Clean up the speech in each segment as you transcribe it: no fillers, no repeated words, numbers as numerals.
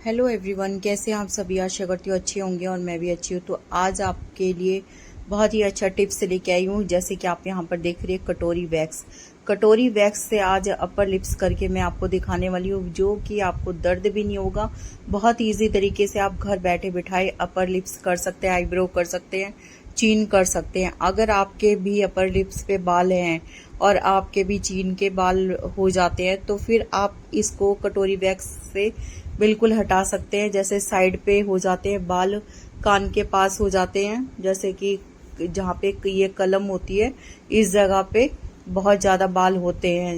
Hello everyone, कैसे हैं आप सभी। आशा करती हूँ अच्छे होंगे और मैं भी अच्छी हूँ। तो आज आपके लिए बहुत ही अच्छा टिप्स लेके आई हूँ। जैसे कि आप यहाँ पर देख रही है कटोरी वैक्स से आज अपर लिप्स करके मैं आपको दिखाने वाली हूँ, जो कि आपको दर्द भी नहीं होगा। बहुत इजी तरीके से आप घर बैठे बिठाए अपर लिप्स कर सकते हैं, आईब्रो कर सकते हैं, चीन कर सकते हैं। अगर आपके भी अपर लिप्स पे बाल हैं और आपके भी चीन के बाल हो जाते हैं, तो फिर आप इसको कटोरी वैक्स से बिल्कुल हटा सकते हैं। जैसे साइड पे हो जाते हैं बाल, कान के पास हो जाते हैं, जैसे कि जहाँ पे ये कलम होती है इस जगह पे बहुत ज्यादा बाल होते हैं,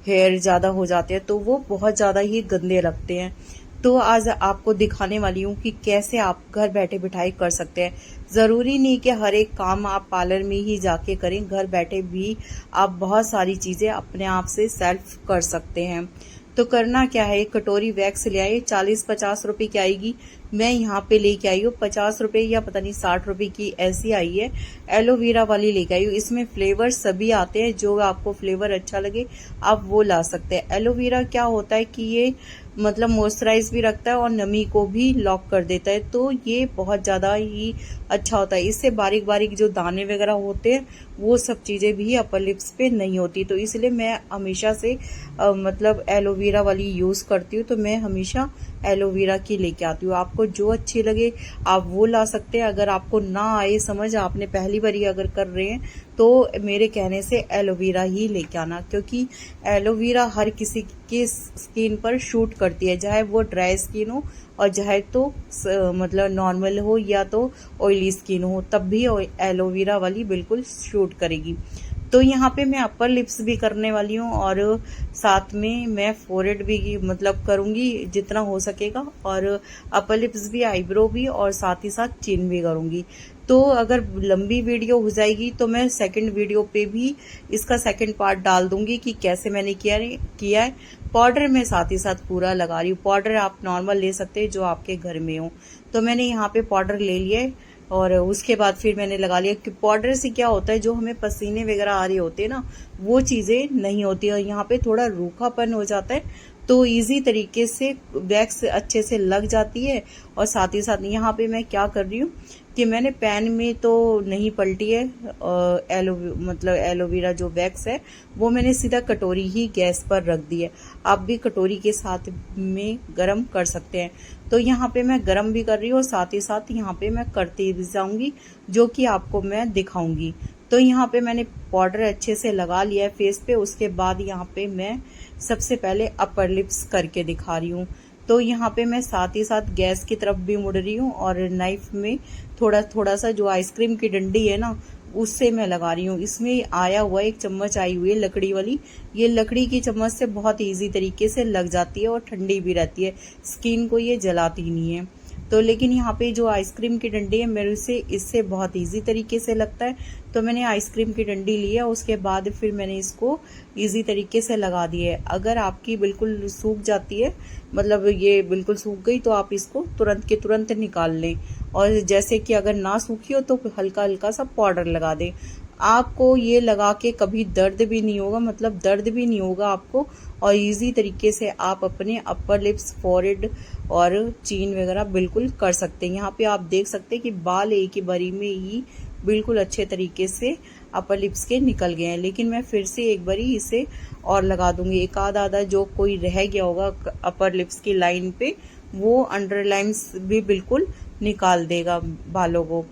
हेयर ज्यादा हो जाते हैं, तो वो बहुत ज्यादा ही गंदे लगते हैं। तो आज आपको दिखाने वाली हूँ कि कैसे आप घर बैठे बिठाए कर सकते हैं। जरूरी नहीं कि हर एक काम आप पार्लर में ही जाके करें, घर बैठे भी आप बहुत सारी चीजें अपने आप से सेल्फ कर सकते हैं। तो करना क्या है, एक कटोरी वैक्स ले आइए। 40-50 रुपए की आएगी। मैं यहाँ पे लेके आई हूँ 50 रुपए या पता नहीं 60 रुपए की ऐसी आई है। एलोवेरा वाली लेके आई हूँ। इसमें फ्लेवर सभी आते हैं, जो आपको फ्लेवर अच्छा लगे आप वो ला सकते हैं। एलोवेरा क्या होता है कि ये मतलब मॉइस्चराइज भी रखता है और नमी को भी लॉक कर देता है, तो ये बहुत ज्यादा ही अच्छा होता है। इससे बारीक बारीक जो दाने वगैरह होते हैं वो सब चीजें भी अपर लिप्स पे नहीं होती। तो इसलिए मैं हमेशा से मतलब एलोवेरा वाली यूज करती हूँ। तो मैं हमेशा एलोवेरा की लेके आती हूँ। आपको जो अच्छी लगे आप वो ला सकते हैं। अगर आपको ना आए समझ, आपने पहली बार ही अगर कर रहे हैं, तो मेरे कहने से एलोवेरा ही लेके आना, क्योंकि एलोवेरा हर किसी की स्किन पर शूट करती है, चाहे वो ड्राई स्किन हो और चाहे तो मतलब नॉर्मल हो या तो ऑयली स्किन हो, तब भी एलोवेरा वाली बिल्कुल शूट करेगी। तो यहाँ पे मैं अपर लिप्स भी करने वाली हूँ और साथ में मैं फोरहेड भी मतलब करूंगी जितना हो सकेगा, और अपर लिप्स भी, आईब्रो भी, और साथ ही साथ चिन भी करूंगी। तो अगर लंबी वीडियो हो जाएगी तो मैं सेकंड वीडियो पे भी इसका सेकंड पार्ट डाल दूंगी कि कैसे मैंने किया है। पाउडर मैं साथ ही साथ पूरा लगा रही हूँ। पाउडर आप नॉर्मल ले सकते हैं जो आपके घर में हो। तो मैंने यहाँ पे पाउडर ले लिया है और उसके बाद फिर मैंने लगा लिया कि पाउडर से क्या होता है, जो हमें पसीने वगैरह आ रहे होते हैं ना, वो चीजें नहीं होती और यहाँ पे थोड़ा रूखापन हो जाता है। तो इजी तरीके से वैक्स अच्छे से लग जाती है। और साथ ही साथ यहाँ पे मैं क्या कर रही हूँ कि मैंने पैन में तो नहीं पलटी है, मतलब एलोवेरा जो वैक्स है वो मैंने सीधा कटोरी ही गैस पर रख दी है। आप भी कटोरी के साथ में गरम कर सकते हैं। तो यहाँ पे मैं गरम भी कर रही हूँ और साथ ही साथ यहाँ पे मैं करती भी जाऊंगी, जो कि आपको मैं दिखाऊंगी। तो यहाँ पे मैंने पाउडर अच्छे से लगा लिया है फेस पे। उसके बाद यहाँ पे मैं सबसे पहले अपर लिप्स करके दिखा रही हूँ। तो यहाँ पे मैं साथ ही साथ गैस की तरफ भी मुड़ रही हूँ और नाइफ में थोड़ा थोड़ा सा जो आइसक्रीम की डंडी है ना, उससे मैं लगा रही हूँ। इसमें आया हुआ एक चम्मच आई हुई है लकड़ी वाली। ये लकड़ी की चम्मच से बहुत इजी तरीके से लग जाती है और ठंडी भी रहती है, स्किन को ये जलाती नहीं है। तो लेकिन यहाँ पे जो आइसक्रीम की डंडी है मेरे से इससे बहुत इजी तरीके से लगता है। तो मैंने आइसक्रीम की डंडी ली है, उसके बाद फिर मैंने इसको इजी तरीके से लगा दी है। अगर आपकी बिल्कुल सूख जाती है, मतलब ये बिल्कुल सूख गई, तो आप इसको तुरंत के तुरंत निकाल लें। और जैसे कि अगर ना सूखी हो तो हल्का हल्का सा पाउडर लगा दें। आपको ये लगा के कभी दर्द भी नहीं होगा, मतलब दर्द भी नहीं होगा आपको। और इजी तरीके से आप अपने अपर लिप्स, फोरहेड और चीन वगैरह बिल्कुल कर सकते हैं। यहाँ पे आप देख सकते हैं कि बाल एक ही बारी में ही बिल्कुल अच्छे तरीके से अपर लिप्स के निकल गए हैं। लेकिन मैं फिर से एक बारी इसे और लगा दूंगी। एक आधा जो कोई रह गया होगा अपर लिप्स की लाइन पे, वो अंडर लाइन्स भी बिल्कुल निकाल देगा बालों को।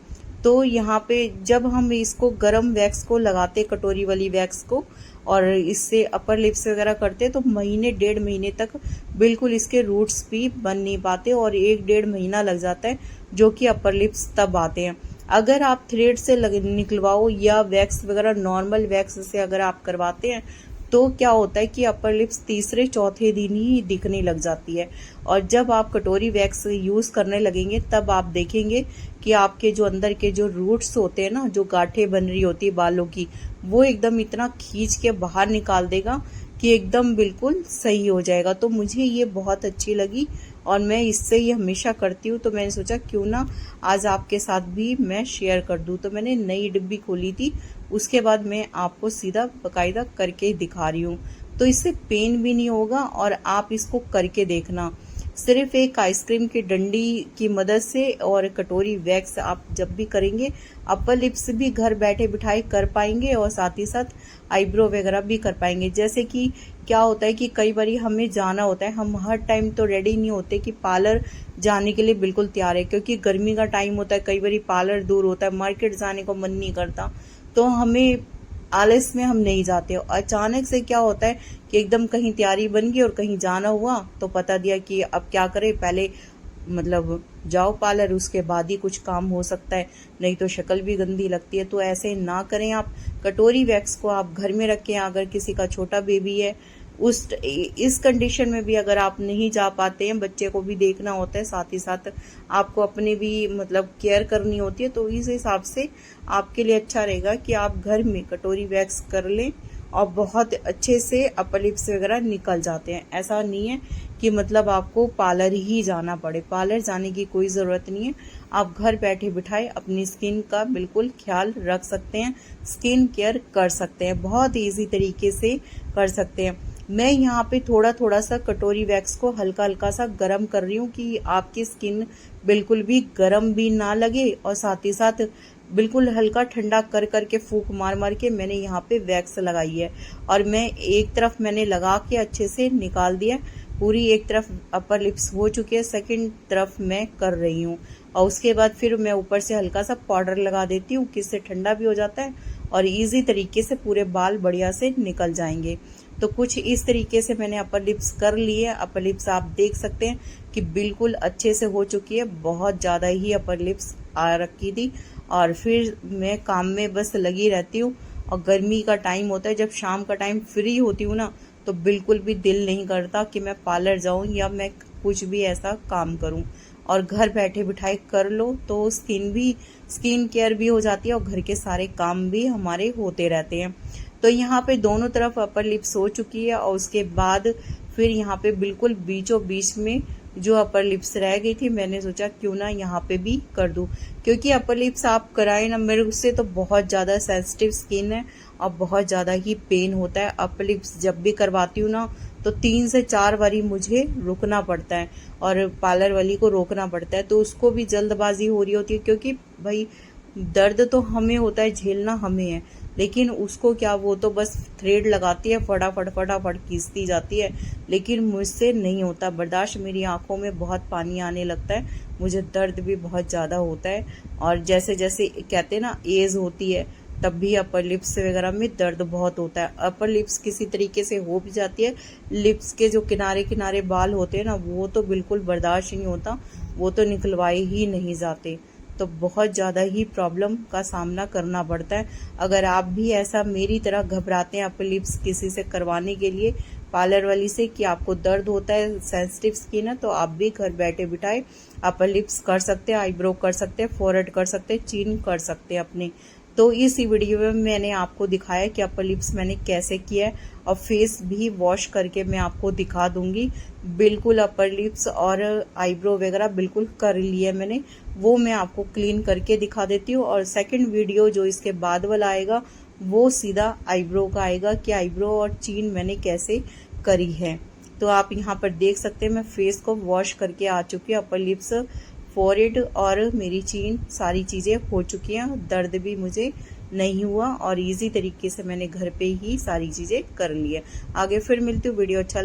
तो यहाँ पे जब हम इसको गरम वैक्स को लगाते, कटोरी वाली वैक्स को, और इससे अपर लिप्स वगैरह करते, तो महीने 1.5 महीने तक बिल्कुल इसके रूट्स भी बन नहीं पाते और 1-1.5 महीना लग जाता है, जो कि अपर लिप्स तब आते हैं। अगर आप थ्रेड से निकलवाओ या वैक्स वगैरह नॉर्मल वैक्स से अगर आप करवाते हैं, तो क्या होता है कि अपर लिप्स तीसरे चौथे दिन ही दिखने लग जाती है। और जब आप कटोरी वैक्स यूज करने लगेंगे तब आप देखेंगे कि आपके जो अंदर के जो रूट्स होते हैं ना, जो गांठें बन रही होती है बालों की, वो एकदम इतना खींच के बाहर निकाल देगा कि एकदम बिल्कुल सही हो जाएगा। तो मुझे ये बहुत अच्छी लगी और मैं इससे ही हमेशा करती हूँ। तो मैंने सोचा क्यों ना आज आपके साथ भी मैं शेयर कर दूँ। तो मैंने नई डिब्बी खोली थी, उसके बाद मैं आपको सीधा बाकायदा करके दिखा रही हूँ। तो इससे पेन भी नहीं होगा और आप इसको करके देखना। सिर्फ एक आइसक्रीम की डंडी की मदद से और कटोरी वैक्स आप जब भी करेंगे अपर लिप्स भी घर बैठे बिठाए कर पाएंगे और साथ ही साथ आईब्रो वगैरह भी कर पाएंगे। जैसे कि क्या होता है कि कई बार हमें जाना होता है, हम हर टाइम तो रेडी नहीं होते कि पार्लर जाने के लिए बिल्कुल तैयार है, क्योंकि गर्मी का टाइम होता है, कई बार पार्लर दूर होता है, मार्केट जाने को मन नहीं करता, तो हमें आलस में हम नहीं जाते। अचानक से क्या होता है कि एकदम कहीं तैयारी बन गई और कहीं जाना हुआ तो पता दिया कि अब क्या करें, पहले मतलब जाओ पार्लर, उसके बाद ही कुछ काम हो सकता है, नहीं तो शक्ल भी गंदी लगती है। तो ऐसे ना करें आप। कटोरी वैक्स को आप घर में रखें। अगर किसी का छोटा बेबी है इस कंडीशन में भी अगर आप नहीं जा पाते हैं, बच्चे को भी देखना होता है, साथ ही साथ आपको अपने भी मतलब केयर करनी होती है, तो इस हिसाब से आपके लिए अच्छा रहेगा कि आप घर में कटोरी वैक्स कर लें और बहुत अच्छे से अपर लिप्स वगैरह निकल जाते हैं। ऐसा नहीं है कि मतलब आपको पार्लर ही जाना पड़े, पार्लर जाने की कोई ज़रूरत नहीं है। आप घर बैठे बिठाए अपनी स्किन का बिल्कुल ख्याल रख सकते हैं, स्किन केयर कर सकते हैं, बहुत ईजी तरीके से कर सकते हैं। मैं यहाँ पे थोड़ा थोड़ा सा कटोरी वैक्स को हल्का हल्का सा गर्म कर रही हूँ कि आपकी स्किन बिल्कुल भी गर्म भी ना लगे, और साथ ही साथ बिल्कुल हल्का ठंडा कर करके फूंक मार मार के मैंने यहाँ पे वैक्स लगाई है। और मैं एक तरफ मैंने लगा के अच्छे से निकाल दिया, पूरी एक तरफ अपर लिप्स हो चुकी है, सेकंड तरफ मैं कर रही हूँ। और उसके बाद फिर मैं ऊपर से हल्का सा पाउडर लगा देती हूँ, किससे ठंडा भी हो जाता है और इजी तरीके से पूरे बाल बढ़िया से निकल जाएंगे। तो कुछ इस तरीके से मैंने अपर लिप्स कर लिए। अपर लिप्स आप देख सकते हैं कि बिल्कुल अच्छे से हो चुकी है, बहुत ज़्यादा ही अपर लिप्स आ रखी थी। और फिर मैं काम में बस लगी रहती हूँ, और गर्मी का टाइम होता है, जब शाम का टाइम फ्री होती हूँ ना, तो बिल्कुल भी दिल नहीं करता कि मैं पार्लर जाऊँ या मैं कुछ भी ऐसा काम करूँ। और घर बैठे बिठाए कर लो तो स्किन केयर भी हो जाती है और घर के सारे काम भी हमारे होते रहते हैं। तो यहाँ पे दोनों तरफ अपर लिप्स हो चुकी है, और उसके बाद फिर यहाँ पे बिल्कुल बीचों बीच में जो अपर लिप्स रह गई थी, मैंने सोचा क्यों ना यहाँ पे भी कर दूं, क्योंकि अपर लिप्स आप कराए ना, मेरे उससे तो बहुत ज़्यादा सेंसिटिव स्किन है और बहुत ज़्यादा ही पेन होता है। अपर लिप्स जब भी करवाती हूँ ना, तो 3 से 4 बारी मुझे रुकना पड़ता है और पार्लर वाली को रोकना पड़ता है, तो उसको भी जल्दबाजी हो रही होती है, क्योंकि भाई दर्द तो हमें होता है, झेलना हमें है, लेकिन उसको क्या, वो तो बस थ्रेड लगाती है, फटाफट फटाफट खींचती जाती है, लेकिन मुझसे नहीं होता बर्दाश्त। मेरी आंखों में बहुत पानी आने लगता है, मुझे दर्द भी बहुत ज़्यादा होता है। और जैसे जैसे कहते हैं ना एज होती है, तब भी अपर लिप्स वगैरह में दर्द बहुत होता है। अपर लिप्स किसी तरीके से हो भी जाती है, लिप्स के जो किनारे किनारे बाल होते हैं ना, वो तो बिल्कुल बर्दाश्त नहीं होता, वो तो निकलवाए ही नहीं जाते, तो बहुत ज़्यादा ही प्रॉब्लम का सामना करना पड़ता है। अगर आप भी ऐसा मेरी तरह घबराते हैं अपर लिप्स किसी से करवाने के लिए, पार्लर वाली से, कि आपको दर्द होता है, सेंसिटिव स्किन है, तो आप भी घर बैठे बिठाए अपर लिप्स कर सकते हैं, आईब्रो कर सकते हैं, फोरहेड कर सकते हैं, चिन कर सकते हैं अपने। तो इस वीडियो में मैंने आपको दिखाया कि अपर लिप्स मैंने कैसे किया है, और फेस भी वॉश करके मैं आपको दिखा दूंगी। बिल्कुल अपर लिप्स और आईब्रो वगैरह बिल्कुल कर लिया मैंने, वो मैं आपको क्लीन करके दिखा देती हूँ। और सेकंड वीडियो जो इसके बाद वाला आएगा वो सीधा आईब्रो का आएगा कि आईब्रो और चीन मैंने कैसे करी है। तो आप यहाँ पर देख सकते हैं मैं फेस को वॉश करके आ चुकी हूँ, अपर लिप्स, फोरहेड और मेरी चीन सारी चीज़ें हो चुकी हैं, दर्द भी मुझे नहीं हुआ और इजी तरीके से मैंने घर पे ही सारी चीज़ें कर ली है। आगे फिर मिलती हूँ, वीडियो अच्छा